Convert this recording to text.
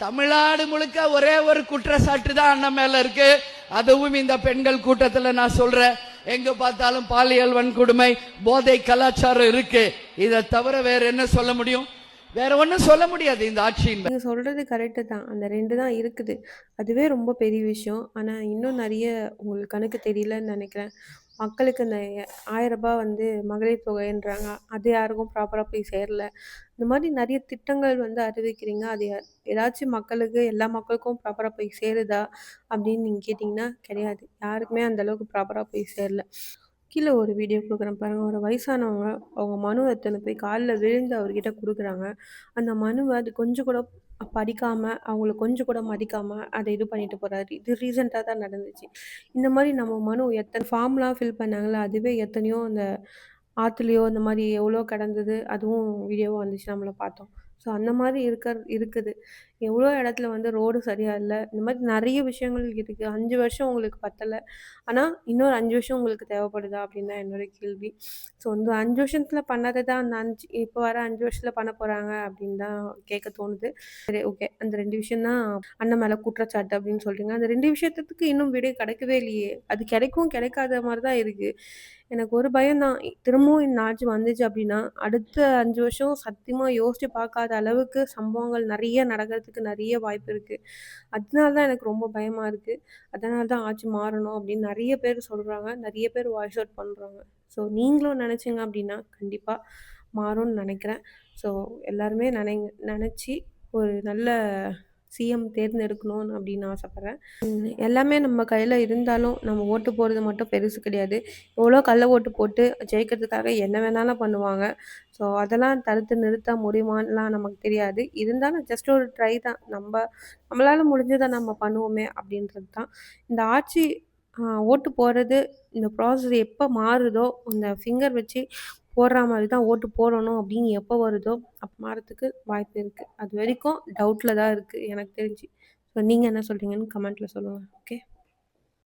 தமிழ்நாடு முழுக்க ஒரே ஒரு குற்றச்சாட்டு தான் அண்ணன் மேல இருக்கு. அதுவும் இந்த பெண்கள் கூட்டத்தில் நான் சொல்றேன், எங்க பார்த்தாலும் பாலியல் வன்கொடுமை, போதை கலாச்சாரம் இருக்கு. இதை தவிர வேற என்ன சொல்ல முடியும்? வேற ஒன்றும் சொல்ல முடியாது இந்த ஆட்சியின். நீங்க சொல்றது கரெக்டு தான். அந்த 2 தான் இருக்குது. அதுவே ரொம்ப பெரிய விஷயம். ஆனா இன்னும் நிறைய உங்களுக்கு கணக்கு தெரியலன்னு நினைக்கிறேன். மக்களுக்கு இந்த ரூ. 1000 வந்து மகளிர் தொகைன்றாங்க. அது யாருக்கும் ப்ராப்பரா போய் சேரல. இந்த மாதிரி நிறைய திட்டங்கள் வந்து அறிவிக்கிறீங்க. அது ஏதாச்சும் மக்களுக்கு எல்லா மக்களுக்கும் ப்ராப்பரா போய் சேருதா அப்படின்னு நீங்க கேட்டிங்கன்னா கிடையாது. யாருக்குமே அந்த அளவுக்கு ப்ராப்பரா போய் சேரல. கீழே ஒரு வீடியோ கொடுக்குறேன் பாருங்க. ஒரு வயசானவங்க அவங்க மனு எடுத்துன்னு போய் காலில் விழுந்து அவர்கிட்ட கொடுக்குறாங்க. அந்த மனுவை அது கொஞ்சம் கூட படிக்காம, அவங்கள கொஞ்சம் கூட மதிக்காம அதை இது பண்ணிட்டு போறாரு. இது ரீசெண்டாக தான் நடந்துச்சு. இந்த மாதிரி நம்ம மனு எத்தனை ஃபார்ம்லாம் ஃபில் பண்ணாங்களோ அதுவே எத்தனையோ அந்த ஆத்துலயோ இந்த மாதிரி எவ்வளோ கிடந்தது. அதுவும் வீடியோவாக வந்துச்சு, நம்மள பார்த்தோம். ஸோ அந்த மாதிரி இருக்குது. எவ்வளோ இடத்துல வந்து ரோடு சரியா இல்ல. இந்த மாதிரி நிறைய விஷயங்கள் இருக்கு. 5 வருஷம் உங்களுக்கு பத்தல. ஆனா, இன்னொரு 5 வருஷம் உங்களுக்கு தேவைப்படுதா? அப்படின்னு தான் என்னோட கேள்வி. ஸோ இந்த 5 வருஷத்துல பண்ணத அந்த 5 இப்போ வர 5 வருஷத்துல பண்ண போறாங்க அப்படின்னு தான் கேட்க தோணுது. சரி, ஓகே. அந்த 2 விஷயம் தான் அண்ணன் மேல குற்றச்சாட்டு அப்படின்னு சொல்றீங்க. அந்த 2 விஷயத்துக்கு இன்னும் விடை கிடைக்கவே இல்லையே. அது கிடைக்கும் கிடைக்காத மாரி தான் இருக்கு. எனக்கு ஒரு பயம் தான். திரும்பவும் இந்த ஆட்சி வந்துச்சு அப்படின்னா, அடுத்த 5 வருஷம் சத்தியமா யோசிச்சு பார்க்காத அளவுக்கு சம்பவங்கள் நெறைய நடக்கிறதுக்கு நெறைய வாய்ப்பு இருக்கு. அதனால தான் எனக்கு ரொம்ப பயமா இருக்கு. அதனால தான் ஆட்சி மாறணும் அப்படின்னு நெறைய பேர் சொல்றாங்க. நெறைய பேர் வாய்ஸ் அவுட் பண்றாங்க. ஸோ நீங்களும் நெனச்சீங்க அப்படின்னா, கண்டிப்பா மாறும்னு நெனைக்கிறேன். ஸோ எல்லாருமே நெனச்சு ஒரு நல்ல சிஎம் தேர்ந்தெடுக்கணும்னு அப்படின்னு ஆசைப்படுறேன். எல்லாமே நம்ம கையில இருந்தாலும், நம்ம ஓட்டு போடுறது மட்டும் பெருசு கிடையாது. எவ்வளோ கள்ள ஓட்டு போட்டு ஜெயிக்கிறதுக்காக என்ன வேணாலும் பண்ணுவாங்க. ஸோ அதெல்லாம் தடுத்து நிறுத்த முடியுமான்லாம் நமக்கு தெரியாது. இருந்தாலும் ஜஸ்ட் ஒரு ட்ரை தான். நம்மளால முடிஞ்சத நம்ம பண்ணுவோமே அப்படின்றது தான். இந்த ஆட்சி ஓட்டு போடுறது, இந்த ப்ராசஸ் எப்போ மாறுதோ, இந்த ஃபிங்கர் வச்சு போடுற மாரி தான் ஓட்டு போடணும் அப்படின்னு எப்போ வருதோ, அப்போ மாறத்துக்கு வாய்ப்பு இருக்கு. அது வரைக்கும் டவுட்ல தான் இருக்கு எனக்கு தெரிஞ்சு. ஸோ நீங்க என்ன சொல்றீங்கன்னு கமெண்ட்ல சொல்லுங்க. ஓகே.